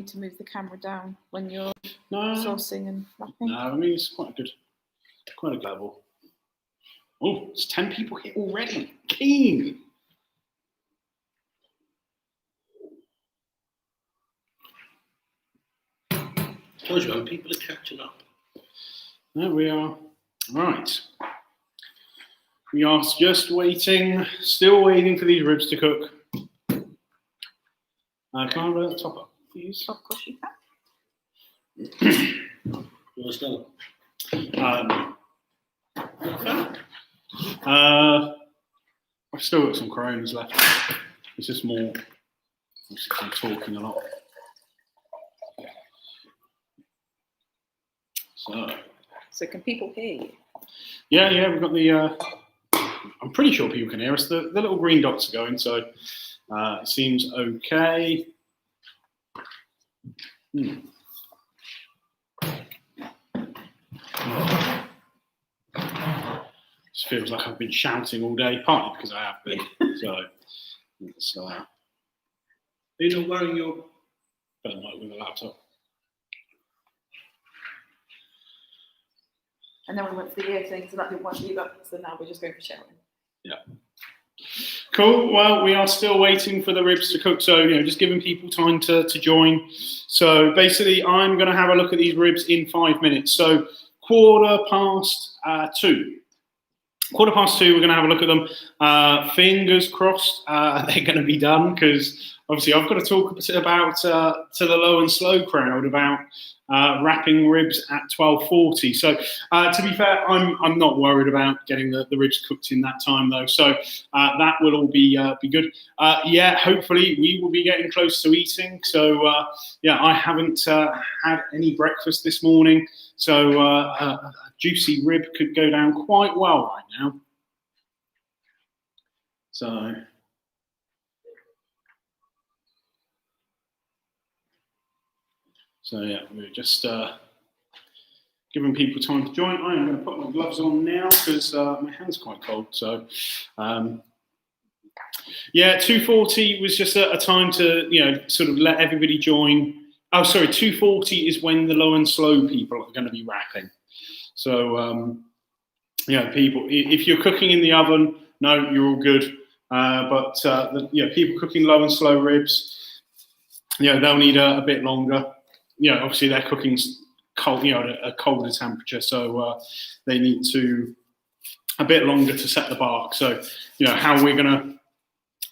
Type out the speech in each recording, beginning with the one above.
to move the camera down when you're No, saucing and wrapping? no, I mean, it's quite a good level. Oh, it's 10 people here already. Keen. Told you, people are catching up. There we are. Right. We are just waiting, still waiting for these ribs to cook. Can I have a top up, please? Of course you can. What's that? I've still got some Coronas left. It's just more. I'm talking a lot. So can people hear you? Yeah, we've got the. I'm pretty sure people can hear us. The little green dots are going, so it seems okay. This feels like I've been shouting all day, partly because I have been. So it's. You're not wearing your. Better not with a laptop. And then we went to the ear thing, so that didn't want you either. So now we're just going for shouting. Yeah. Cool. Well, we are still waiting for the ribs to cook, so just giving people time to join. So basically, I'm going to have a look at these ribs in 5 minutes. So 2:15. 2:15, we're going to have a look at them. Fingers crossed they're going to be done, because obviously I've got to talk a bit about to the low and slow crowd about wrapping ribs at 12:40. So to be fair, I'm not worried about getting the ribs cooked in that time though. So that will all be good. Yeah, hopefully we will be getting close to eating. So yeah, I haven't had any breakfast this morning. So a juicy rib could go down quite well right now. So yeah, we're just giving people time to join. I am going to put my gloves on now because my hand's quite cold. So yeah, 2:40 was just a time to sort of let everybody join. Oh, sorry, 2:40 is when the low and slow people are going to be wrapping. So people, if you're cooking in the oven, no, you're all good. But people cooking low and slow ribs, they'll need a bit longer. Obviously they're cooking cold, at a colder temperature, so they need a bit longer to set the bark. So, how we're going to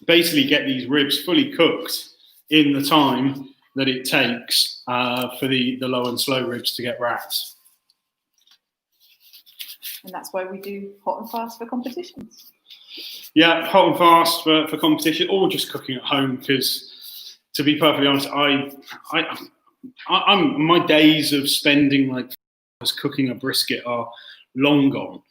basically get these ribs fully cooked in the time that it takes for the low and slow ribs to get wrapped. And that's why we do hot and fast for competitions. Yeah, hot and fast for competition, or just cooking at home. Because to be perfectly honest, I'm my days of spending like cooking a brisket are long gone.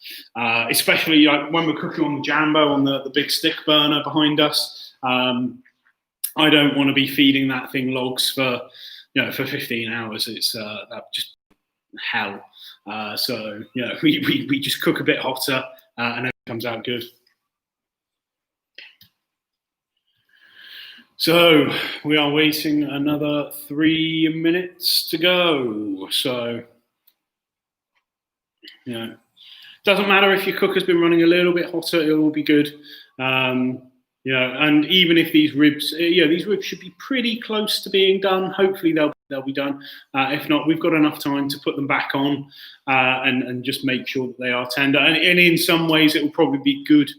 Especially like when we're cooking on the Jambo on the big stick burner behind us. I don't want to be feeding that thing logs for 15 hours. It's just hell. So we just cook a bit hotter and it comes out good. So we are waiting another 3 minutes to go. So doesn't matter if your cooker's been running a little bit hotter; it will be good. And even if these ribs, these ribs should be pretty close to being done. Hopefully they'll be done. If not, we've got enough time to put them back on and just make sure that they are tender. And in some ways, it will probably be good.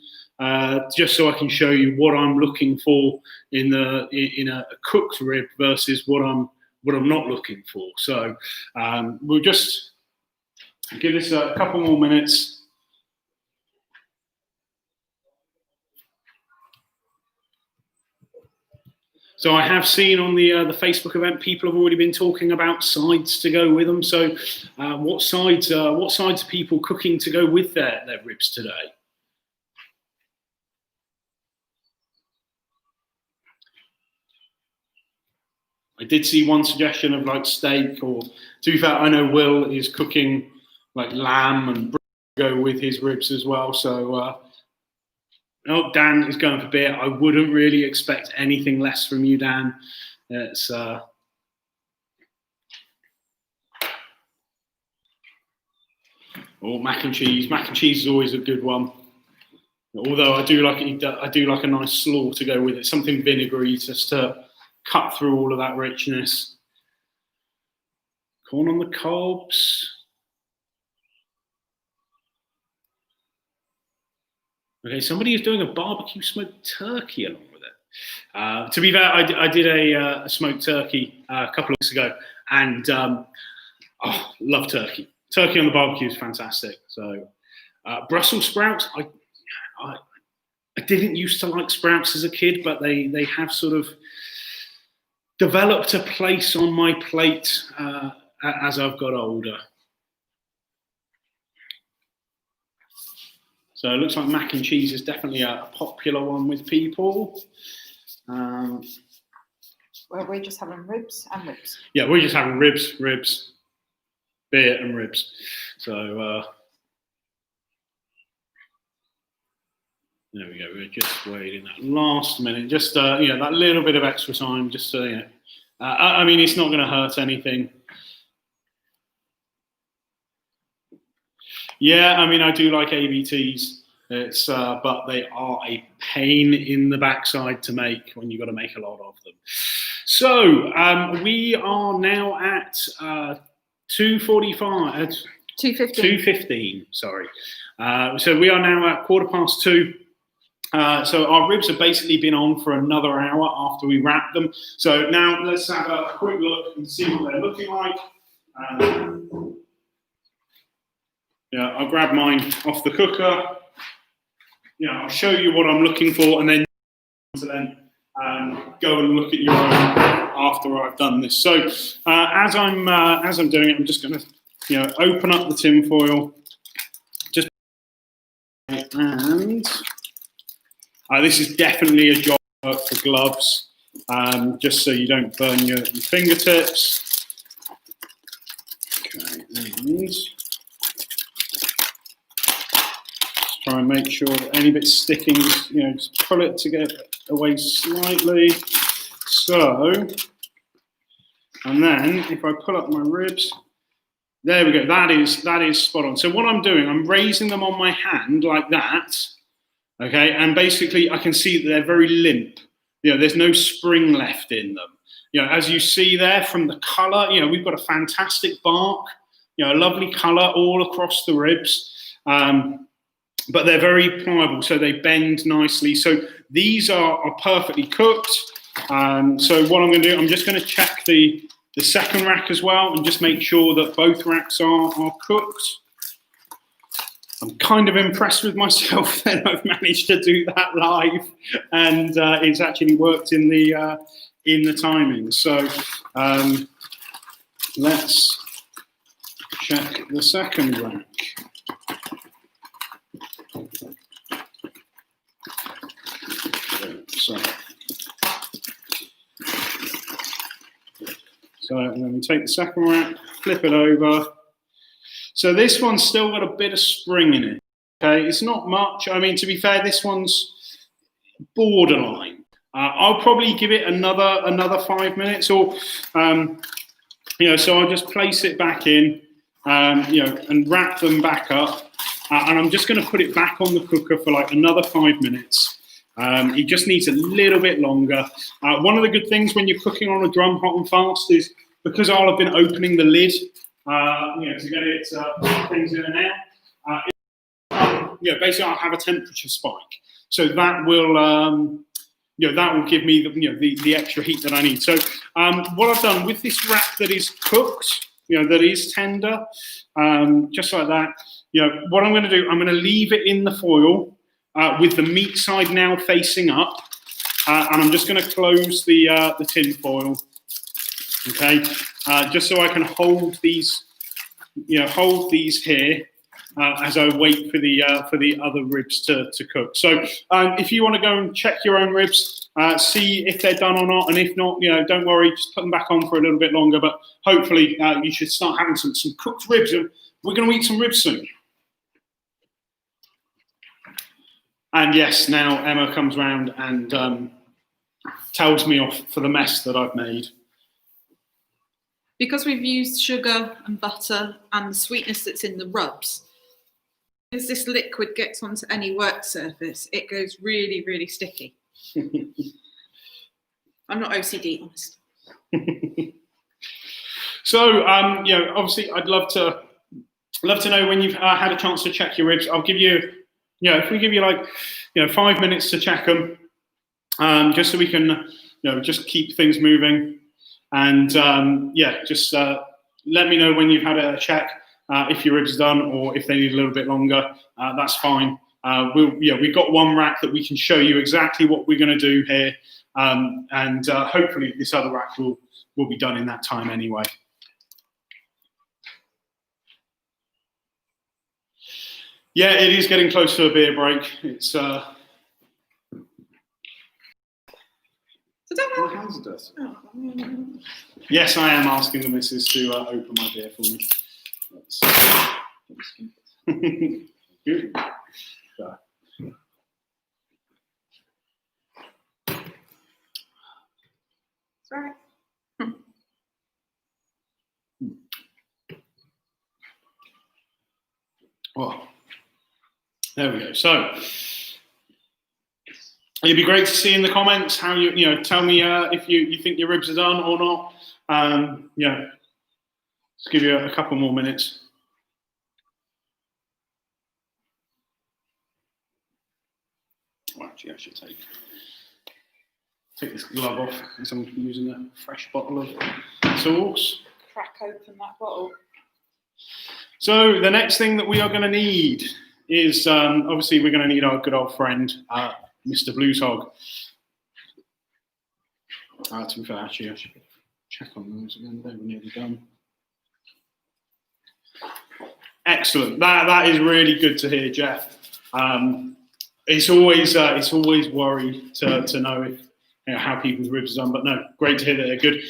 Just so I can show you what I'm looking for in a cooked rib versus what I'm not looking for. So we'll just give this a couple more minutes. So I have seen on the Facebook event, people have already been talking about sides to go with them. So what sides are people cooking to go with their ribs today? I did see one suggestion of like steak, or to be fair, I know Will is cooking like lamb and go with his ribs as well. So, Dan is going for beer. I wouldn't really expect anything less from you, Dan. It's Or mac and cheese. Mac and cheese is always a good one. Although I do like a nice slaw to go with it, something vinegary just to cut through all of that richness. Corn on the cobs. Okay, somebody is doing a barbecue smoked turkey along with it. To be fair, I did a smoked turkey a couple of weeks ago, and love turkey. Turkey on the barbecue is fantastic. So Brussels sprouts, I didn't used to like sprouts as a kid, but they have sort of developed a place on my plate as I've got older. So it looks like mac and cheese is definitely a popular one with people. Well, we're just having ribs and ribs. Yeah, we're just having ribs, beer and ribs. So there we go. We're just waiting that last minute, just that little bit of extra time, just so I mean, it's not going to hurt anything. Yeah, I mean, I do like ABTs. It's but they are a pain in the backside to make when you've got to make a lot of them. So we are now at 2:45. 2:15. Sorry. So we are now at 2:15. So our ribs have basically been on for another hour after we wrap them. So now let's have a quick look and see what they're looking like. I'll grab mine off the cooker. I'll show you what I'm looking for, and then go and look at your own after I've done this. So as I'm doing it, I'm just going to open up the tin foil. And this is definitely a job for gloves, just so you don't burn your fingertips. Okay, and try and make sure that any bit sticking, just pull it to get away slightly. So, and then if I pull up my ribs, there we go. That is spot on. So what I'm doing, I'm raising them on my hand like that. Okay, and basically I can see that they're very limp. There's no spring left in them. As you see there from the colour, we've got a fantastic bark, a lovely colour all across the ribs. But they're very pliable, so they bend nicely. So these are perfectly cooked. So what I'm going to do, I'm just going to check the second rack as well and just make sure that both racks are cooked. I'm kind of impressed with myself that I've managed to do that live, and it's actually worked in the timing. So let's check the second rack. So and then we take the second rack, flip it over. So this one's still got a bit of spring in it. Okay, it's not much. I mean, to be fair, this one's borderline. I'll probably give it another 5 minutes, or so I'll just place it back in, and wrap them back up, and I'm just going to put it back on the cooker for like another 5 minutes. It just needs a little bit longer. One of the good things when you're cooking on a drum hot and fast is because I'll have been opening the lid, to get it things in and out. Basically I'll have a temperature spike, so that will give me the extra heat that I need. So what I've done with this wrap that is cooked, that is tender, just like that. What I'm going to do, I'm going to leave it in the foil. With the meat side now facing up, and I'm just going to close the tin foil, okay, just so I can hold these here as I wait for the other ribs to cook. So if you want to go and check your own ribs, see if they're done or not, and if not, don't worry, just put them back on for a little bit longer. But hopefully, you should start having some cooked ribs, and we're going to eat some ribs soon. And yes, now Emma comes round and tells me off for the mess that I've made. Because we've used sugar and butter and the sweetness that's in the rubs, as this liquid gets onto any work surface, it goes really, really sticky. I'm not OCD, honest. So, obviously, I'd love to know when you've had a chance to check your ribs. I'll give you, if we give you 5 minutes to check them, just so we can, just keep things moving, and just let me know when you've had a check, if your ribs are done or if they need a little bit longer. That's fine. We've got one rack that we can show you exactly what we're going to do here, and hopefully this other rack will be done in that time anyway. Yeah, it is getting close to a beer break. It's hazardous. Yes, I am asking the missus to open my beer for me. Good. Right. Well, there we go. So it'd be great to see in the comments how tell me if you think your ribs are done or not. Let's give you a couple more minutes. Well, actually, I should take this glove off as I'm using a fresh bottle of sauce. Crack open that bottle. So the next thing that we are going to need is, obviously, we're going to need our good old friend, Mr. Blues Hog. To be fair, actually, I should check on those again. They were nearly done. Excellent. That is really good to hear, Jeff. It's always worry to know if how people's ribs are done, but no, great to hear that they're good.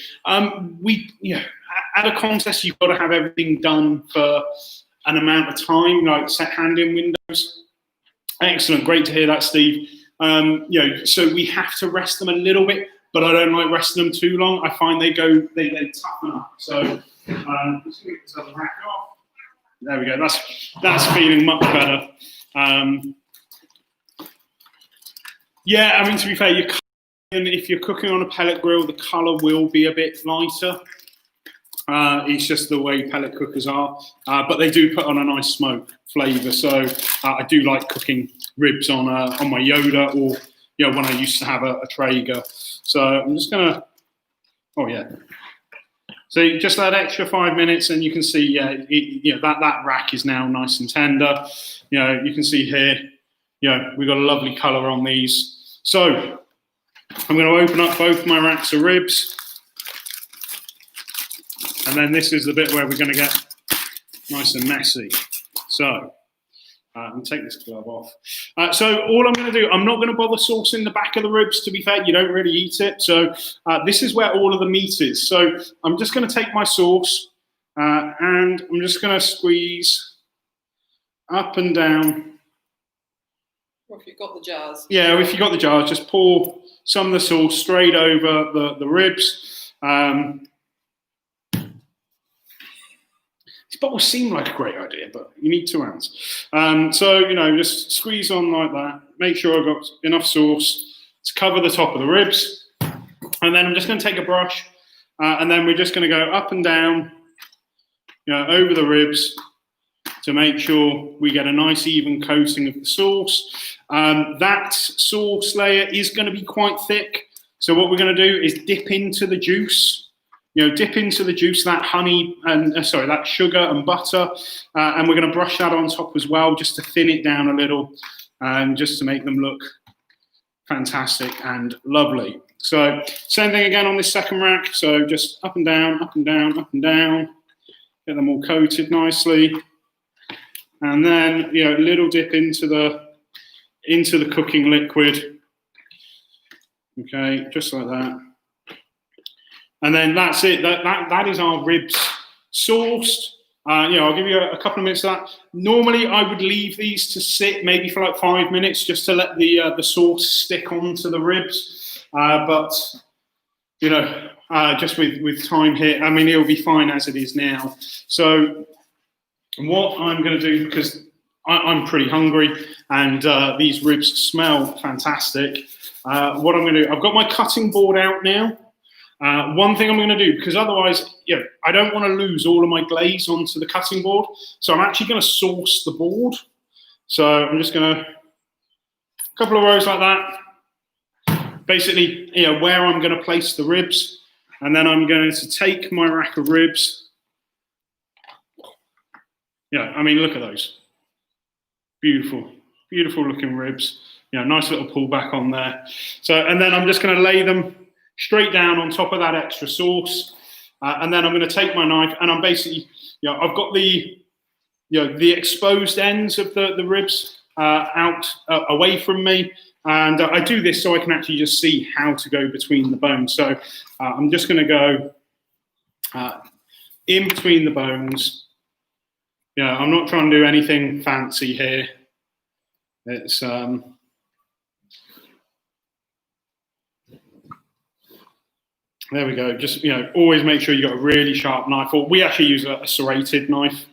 At a contest, you've got to have everything done for an amount of time, like set hand-in windows. Excellent, great to hear that, Steve. So we have to rest them a little bit, but I don't like resting them too long. I find they toughen up. So just get this other rack off. There we go. That's feeling much better. To be fair, if you're cooking on a pellet grill, the colour will be a bit lighter. It's just the way pellet cookers are, but they do put on a nice smoke flavour. So I do like cooking ribs on my Yoda, or when I used to have a Traeger. So I'm just gonna, So just that extra 5 minutes, and you can see, that rack is now nice and tender. You can see here, we've got a lovely colour on these. So I'm going to open up both my racks of ribs. And then this is the bit where we're going to get nice and messy. So I'll take this glove off. So all I'm going to do, I'm not going to bother saucing the back of the ribs. To be fair, you don't really eat it. So this is where all of the meat is. So I'm just going to take my sauce and I'm just going to squeeze up and down. Or if you've got the jars. Yeah, if you've got the jars, just pour some of the sauce straight over the ribs. These bottles seem like a great idea, but you need 2 ounces. Just squeeze on like that. Make sure I've got enough sauce to cover the top of the ribs. And then I'm just going to take a brush, and then we're just going to go up and down, over the ribs to make sure we get a nice even coating of the sauce. That sauce layer is going to be quite thick. So what we're going to do is dip into the juice. Dip into the juice, that honey and that sugar and butter, and we're going to brush that on top as well, just to thin it down a little, and just to make them look fantastic and lovely. So same thing again on this second rack. So just up and down, up and down, up and down, get them all coated nicely, and then a little dip into the cooking liquid. Okay, just like that. And then that's it. That is our ribs sauced. I'll give you a couple of minutes of that. Normally, I would leave these to sit maybe for like 5 minutes, just to let the sauce stick onto the ribs. But just with time here, it'll be fine as it is now. So what I'm going to do, because I'm pretty hungry, and these ribs smell fantastic. What I'm going to do, I've got my cutting board out now. One thing I'm going to do, because otherwise, I don't want to lose all of my glaze onto the cutting board. So I'm actually going to sauce the board. So I'm just going to, a couple of rows like that. Basically, where I'm going to place the ribs. And then I'm going to take my rack of ribs. I mean, look at those. Beautiful, beautiful looking ribs. Nice little pullback on there. So, and then I'm just going to lay them straight down on top of that extra sauce, and then I'm going to take my knife, and I'm basically, I've got the exposed ends of the ribs out away from me, and I do this so I can actually just see how to go between the bones. So I'm just going to go in between the bones. I'm not trying to do anything fancy here. It's there we go. Just, always make sure you've got a really sharp knife. Or we actually use a serrated knife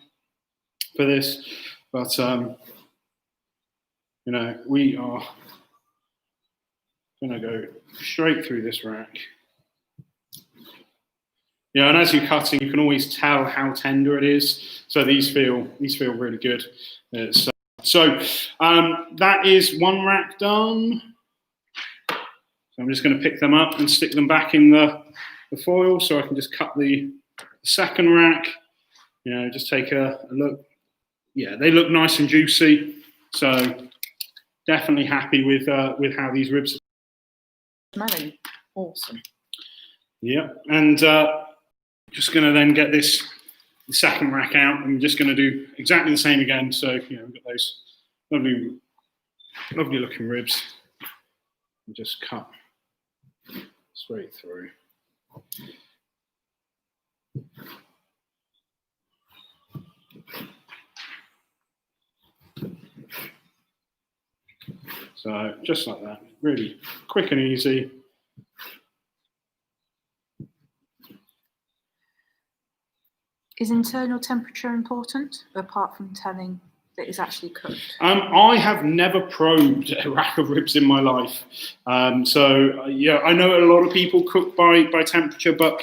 for this. But, we are going to go straight through this rack. And as you're cutting, you can always tell how tender it is. So these feel really good. So that is one rack done. So I'm just going to pick them up and stick them back in the foil, so I can just cut the second rack. Just take a look. Yeah, they look nice and juicy. So definitely happy with how these ribs are Smelling awesome. Yeah, and just going to then get the second rack out. I'm just going to do exactly the same again. So we've got those lovely looking ribs. And just cut straight through. So just like that, really quick and easy. Is internal temperature important, apart from telling that it's actually cooked? I have never probed a rack of ribs in my life. So I know a lot of people cook by temperature, but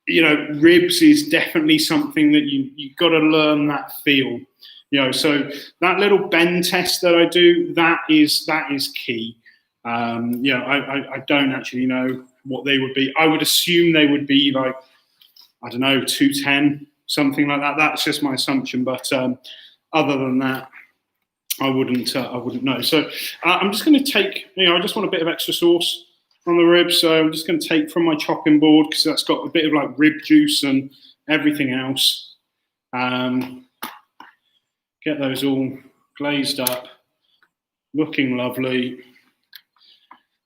ribs is definitely something that you've got to learn that feel. So that little bend test that I do, that is key. I don't actually know what they would be. I would assume they would be like, I don't know, 210, something like that. That's just my assumption, but other than that, I wouldn't know. So I'm just going to take, I just want a bit of extra sauce on the ribs, so I'm just going to take from my chopping board, because that's got a bit of like rib juice and everything else. Get those all glazed up, looking lovely.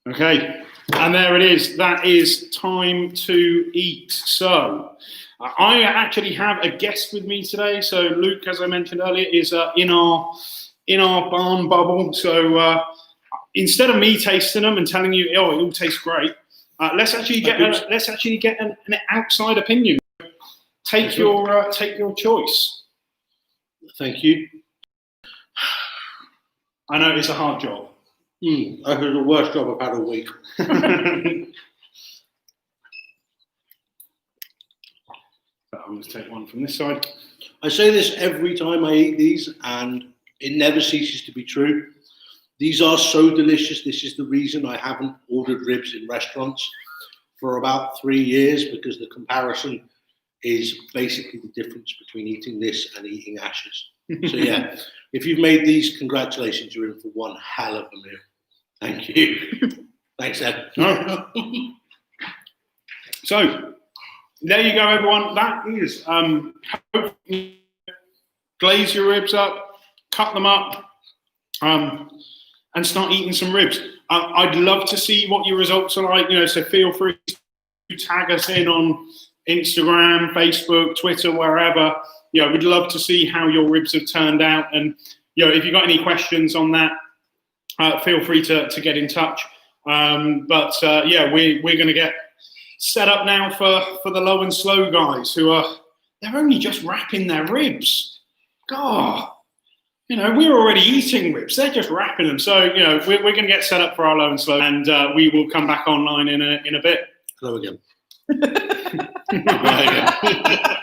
Okay, and there it is. That is time to eat. So I actually have a guest with me today. So Luke, as I mentioned earlier, is in our barn bubble. So instead of me tasting them and telling you, oh, it all tastes great, let's actually get an outside opinion. Take your choice. Thank you. I know it's a hard job. I heard the worst job I've had all week. I'm going to take one from this side. I say this every time I eat these, and it never ceases to be true. These are so delicious. This is the reason I haven't ordered ribs in restaurants for about 3 years, because the comparison is basically the difference between eating this and eating ashes. So yeah, if you've made these, congratulations, you're in for one hell of a meal. Thank you. Thanks, Ed. No. So there you go, everyone. That is hopefully glaze your ribs up, cut them up, and start eating some ribs. I'd love to see what your results are like. So feel free to tag us in on Instagram, Facebook, Twitter, wherever. We'd love to see how your ribs have turned out. And if you've got any questions on that, feel free to get in touch. We're going to get set up now for the low and slow guys, they're only just wrapping their ribs. God, You know, we're already eating ribs. They're just wrapping them. So, you know, we're going to get set up for our low and slow, and we will come back online in a bit. Hello again. Right again.